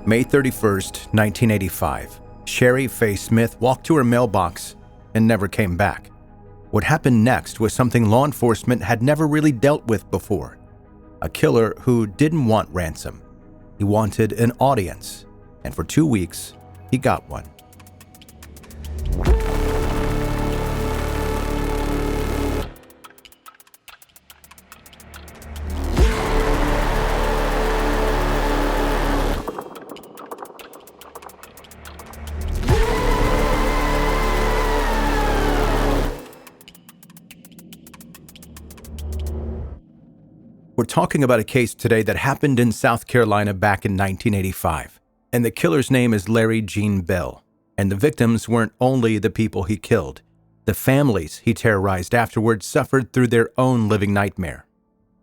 May 31st, 1985, Shari Faye Smith walked to her mailbox and never came back. What happened next was something law enforcement had never really dealt with before. A killer who didn't want ransom. He wanted an audience, and for 2 weeks, he got one. We're talking about a case today that happened in South Carolina back in 1985, and the killer's name is Larry Gene Bell, and the victims weren't only the people he killed. The families he terrorized afterwards suffered through their own living nightmare.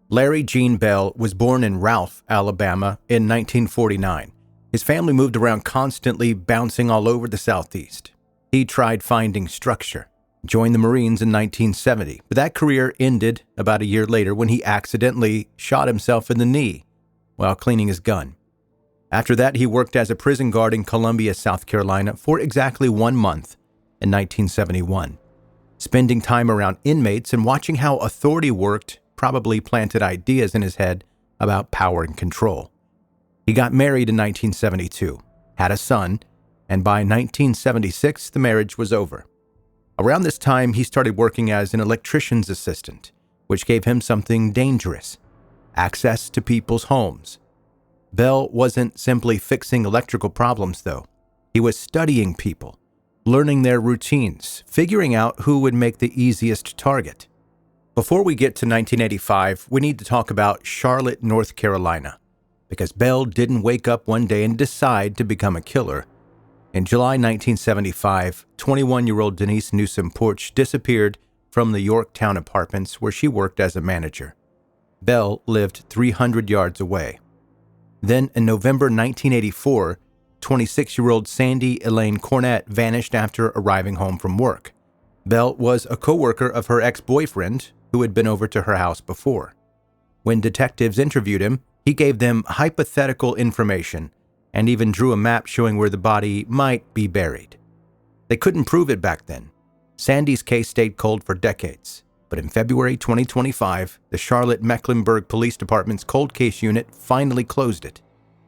Larry Gene Bell was born in Ralph, Alabama in 1949. His family moved around constantly, bouncing all over the Southeast. He tried finding structure. Joined the Marines in 1970, but that career ended about a year later when he accidentally shot himself in the knee while cleaning his gun. After that, he worked as a prison guard in Columbia, South Carolina for exactly 1 month in 1971. Spending time around inmates and watching how authority worked probably planted ideas in his head about power and control. He got married in 1972, had a son, and by 1976, the marriage was over. Around this time, he started working as an electrician's assistant, which gave him something dangerous: access to people's homes. Bell wasn't simply fixing electrical problems, though. He was studying people, learning their routines, figuring out who would make the easiest target. Before we get to 1985, we need to talk about Charlotte, North Carolina, because Bell didn't wake up one day and decide to become a killer. In July 1975, 21-year-old Denise Newsom Porch disappeared from the Yorktown apartments where she worked as a manager. Bell lived 300 yards away. Then, in November 1984, 26-year-old Sandy Elaine Cornett vanished after arriving home from work. Bell was a co-worker of her ex-boyfriend who had been over to her house before. When detectives interviewed him, he gave them hypothetical information and even drew a map showing where the body might be buried. They couldn't prove it back then. Sandy's case stayed cold for decades, but in February 2025, the Charlotte Mecklenburg Police Department's cold case unit finally closed it.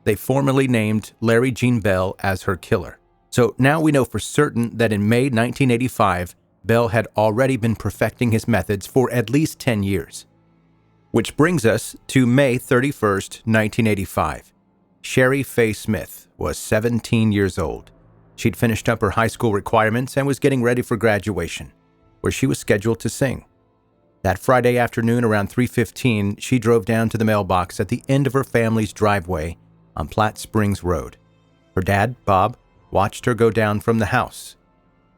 They formally named Larry Gene Bell as her killer. So now we know for certain that in May 1985, Bell had already been perfecting his methods for at least 10 years. Which brings us to May 31st, 1985. Shari Faye Smith was 17 years old. She'd finished up her high school requirements and was getting ready for graduation, where she was scheduled to sing. That Friday afternoon around 3:15, she drove down to the mailbox at the end of her family's driveway on Platte Springs Road. Her dad, Bob, watched her go down from the house.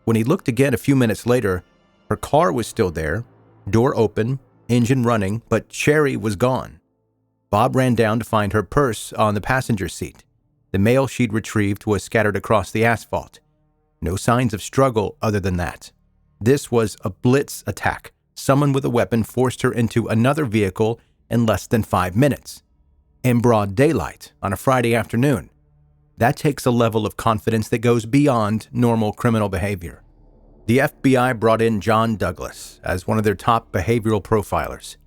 When he looked again a few minutes later, her car was still there, door open, engine running, but Shari was gone. Bob ran down to find her purse on the passenger seat. The mail she'd retrieved was scattered across the asphalt. No signs of struggle other than that. This was a blitz attack. Someone with a weapon forced her into another vehicle in less than 5 minutes. In broad daylight on a Friday afternoon. That takes a level of confidence that goes beyond normal criminal behavior. The FBI brought in John Douglas as one of their top behavioral profilers.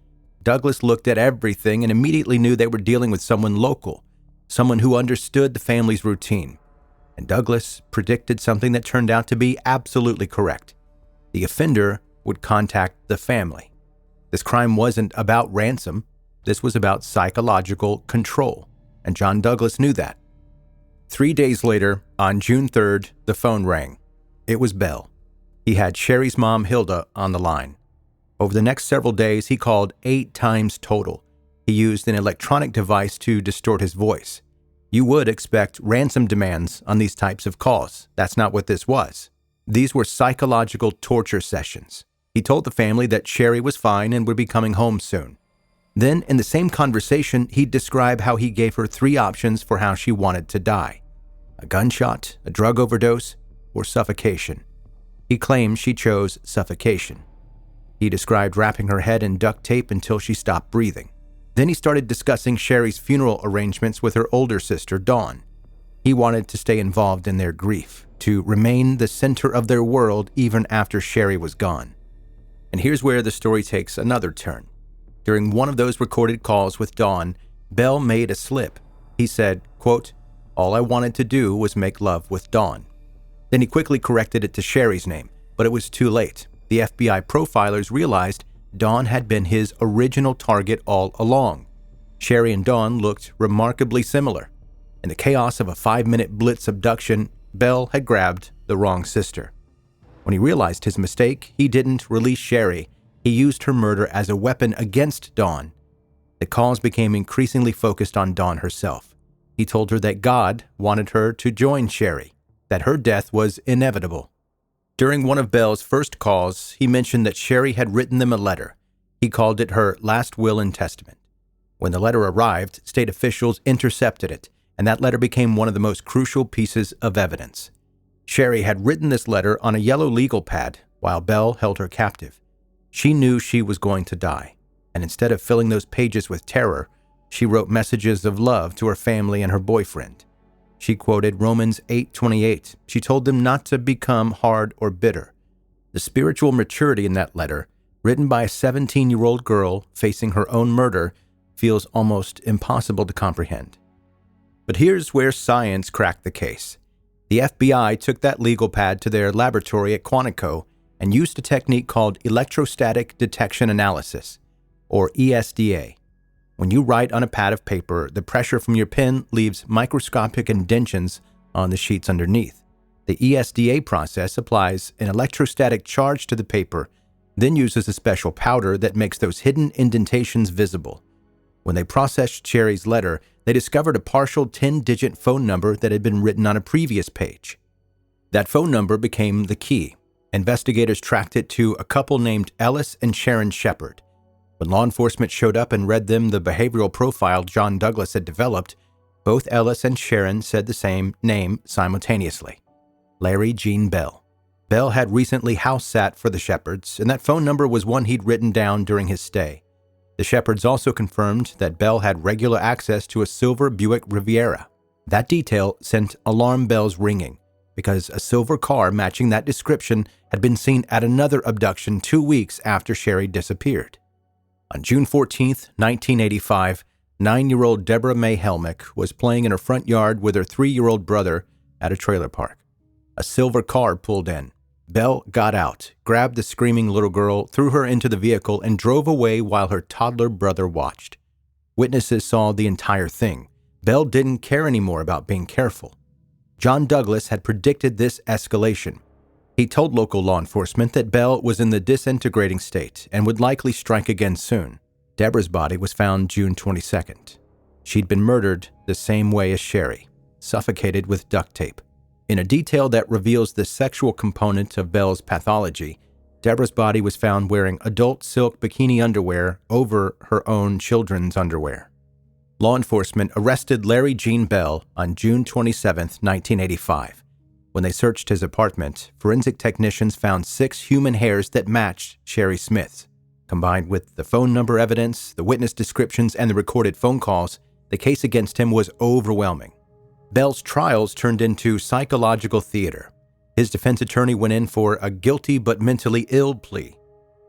Douglas looked at everything and immediately knew they were dealing with someone local, someone who understood the family's routine. And Douglas predicted something that turned out to be absolutely correct. The offender would contact the family. This crime wasn't about ransom. This was about psychological control, and John Douglas knew that. 3 days later, on June 3rd, the phone rang. It was Bell. He had Shari's mom, Hilda, on the line. Over the next several days, he called 8 times total. He used an electronic device to distort his voice. You would expect ransom demands on these types of calls. That's not what this was. These were psychological torture sessions. He told the family that Shari was fine and would be coming home soon. Then, in the same conversation, he'd describe how he gave her 3 options for how she wanted to die: a gunshot, a drug overdose, or suffocation. He claimed she chose suffocation. He described wrapping her head in duct tape until she stopped breathing. Then he started discussing Shari's funeral arrangements with her older sister, Dawn. He wanted to stay involved in their grief, to remain the center of their world even after Shari was gone. And here's where the story takes another turn. During one of those recorded calls with Dawn, Bell made a slip. He said, quote, "All I wanted to do was make love with Dawn." Then he quickly corrected it to Shari's name, but it was too late. The FBI profilers realized Dawn had been his original target all along. Shari and Dawn looked remarkably similar. In the chaos of a 5-minute blitz abduction, Bell had grabbed the wrong sister. When he realized his mistake, he didn't release Shari. He used her murder as a weapon against Dawn. The calls became increasingly focused on Dawn herself. He told her that God wanted her to join Shari, that her death was inevitable. During one of Bell's first calls, he mentioned that Shari had written them a letter. He called it her last will and testament. When the letter arrived, state officials intercepted it, and that letter became one of the most crucial pieces of evidence. Shari had written this letter on a yellow legal pad while Bell held her captive. She knew she was going to die, and instead of filling those pages with terror, she wrote messages of love to her family and her boyfriend. She quoted Romans 8:28. She told them not to become hard or bitter. The spiritual maturity in that letter, written by a 17-year-old girl facing her own murder, feels almost impossible to comprehend. But here's where science cracked the case. The FBI took that legal pad to their laboratory at Quantico and used a technique called electrostatic detection analysis, or ESDA. When you write on a pad of paper, the pressure from your pen leaves microscopic indentations on the sheets underneath. The ESDA process applies an electrostatic charge to the paper, then uses a special powder that makes those hidden indentations visible. When they processed Shari's letter, they discovered a partial 10-digit phone number that had been written on a previous page. That phone number became the key. Investigators tracked it to a couple named Ellis and Sharon Shepard. When law enforcement showed up and read them the behavioral profile John Douglas had developed, both Ellis and Sharon said the same name simultaneously: Larry Gene Bell. Bell had recently house sat for the Shepards, and that phone number was one he'd written down during his stay. The Shepards also confirmed that Bell had regular access to a silver Buick Riviera. That detail sent alarm bells ringing, because a silver car matching that description had been seen at another abduction 2 weeks after Shari disappeared. On June 14, 1985, 9-year-old Debra May Helmick was playing in her front yard with her 3-year-old brother at a trailer park. A silver car pulled in. Bell got out, grabbed the screaming little girl, threw her into the vehicle, and drove away while her toddler brother watched. Witnesses saw the entire thing. Bell didn't care anymore about being careful. John Douglas had predicted this escalation. He told local law enforcement that Bell was in the disintegrating state and would likely strike again soon. Debra's body was found June 22nd. She'd been murdered the same way as Shari, suffocated with duct tape. In a detail that reveals the sexual component of Bell's pathology, Debra's body was found wearing adult silk bikini underwear over her own children's underwear. Law enforcement arrested Larry Gene Bell on June 27, 1985. When they searched his apartment, forensic technicians found 6 human hairs that matched Shari Smith's. Combined with the phone number evidence, the witness descriptions, and the recorded phone calls, the case against him was overwhelming. Bell's trials turned into psychological theater. His defense attorney went in for a guilty but mentally ill plea.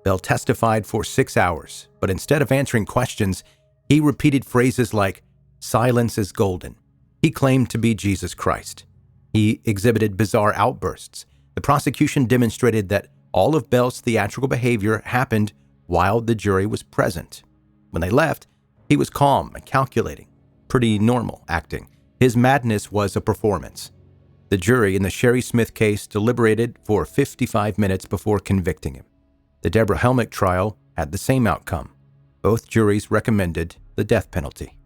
Bell testified for 6 hours, but instead of answering questions, he repeated phrases like, "Silence is golden." He claimed to be Jesus Christ. He exhibited bizarre outbursts. The prosecution demonstrated that all of Bell's theatrical behavior happened while the jury was present. When they left, he was calm and calculating, pretty normal acting. His madness was a performance. The jury in the Shari Smith case deliberated for 55 minutes before convicting him. The Debra Helmick trial had the same outcome. Both juries recommended the death penalty.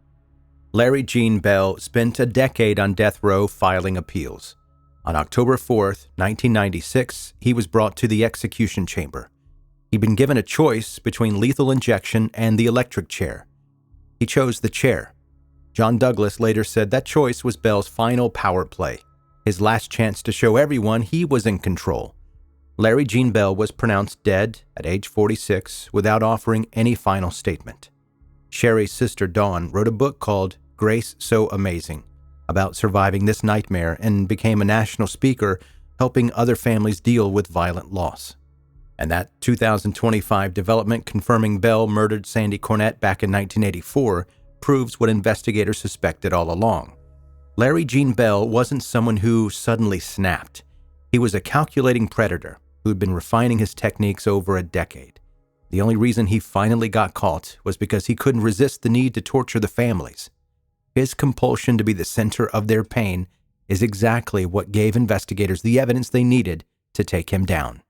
Larry Gene Bell spent a decade on death row filing appeals. On October 4, 1996, he was brought to the execution chamber. He'd been given a choice between lethal injection and the electric chair. He chose the chair. John Douglas later said that choice was Bell's final power play, his last chance to show everyone he was in control. Larry Gene Bell was pronounced dead at age 46 without offering any final statement. Shari's sister Dawn wrote a book called Grace So Amazing, about surviving this nightmare and became a national speaker helping other families deal with violent loss. And that 2025 development confirming Bell murdered Sandy Cornett back in 1984 proves what investigators suspected all along. Larry Gene Bell wasn't someone who suddenly snapped. He was a calculating predator who'd been refining his techniques over a decade. The only reason he finally got caught was because he couldn't resist the need to torture the families. His compulsion to be the center of their pain is exactly what gave investigators the evidence they needed to take him down.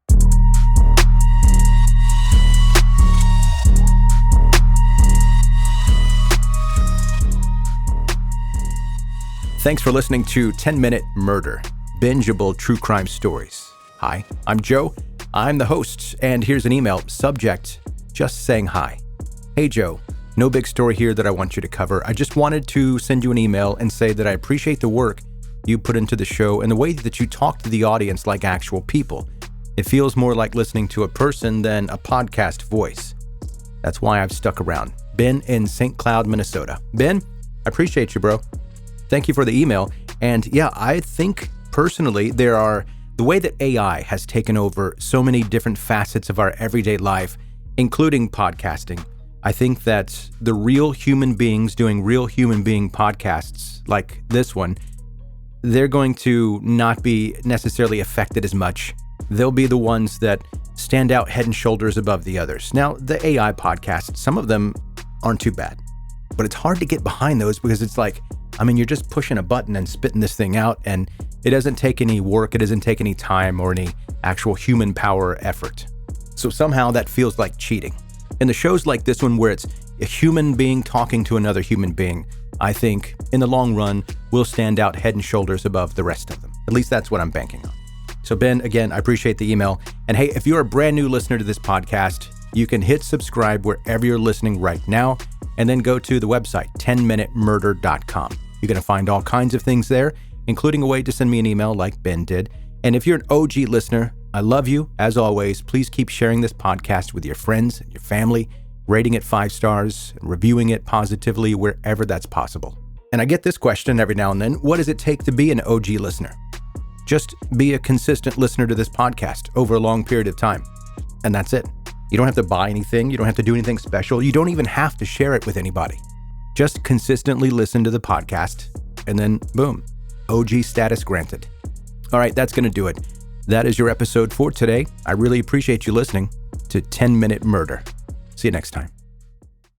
Thanks for listening to 10-Minute Murder, bingeable true crime stories. Hi, I'm Joe. I'm the host, and here's an email. Subject, just saying hi. Hey, Joe. No big story here that I want you to cover. I just wanted to send you an email and say that I appreciate the work you put into the show and the way that you talk to the audience like actual people. It feels more like listening to a person than a podcast voice. That's why I've stuck around. Ben in St. Cloud, Minnesota. Ben, I appreciate you, bro. Thank you for the email. And yeah, I think personally the way that AI has taken over so many different facets of our everyday life, including podcasting. I think that the real human beings doing real human being podcasts like this one, they're going to not be necessarily affected as much. They'll be the ones that stand out head and shoulders above the others. Now, the AI podcasts, some of them aren't too bad, but it's hard to get behind those because it's like, you're just pushing a button and spitting this thing out, and it doesn't take any work, it doesn't take any time or any actual human power or effort. So somehow that feels like cheating. In the shows like this one where it's a human being talking to another human being, I think in the long run, we'll stand out head and shoulders above the rest of them. At least that's what I'm banking on. So Ben, again, I appreciate the email. And hey, if you're a brand new listener to this podcast, you can hit subscribe wherever you're listening right now, and then go to the website, 10minutemurder.com. You're going to find all kinds of things there, including a way to send me an email like Ben did. And if you're an OG listener, I love you. As always, please keep sharing this podcast with your friends and your family, rating it 5 stars, and reviewing it positively wherever that's possible. And I get this question every now and then. What does it take to be an OG listener? Just be a consistent listener to this podcast over a long period of time. And that's it. You don't have to buy anything. You don't have to do anything special. You don't even have to share it with anybody. Just consistently listen to the podcast, and then boom, OG status granted. All right, that's going to do it. That is your episode for today. I really appreciate you listening to 10-Minute Murder. See you next time.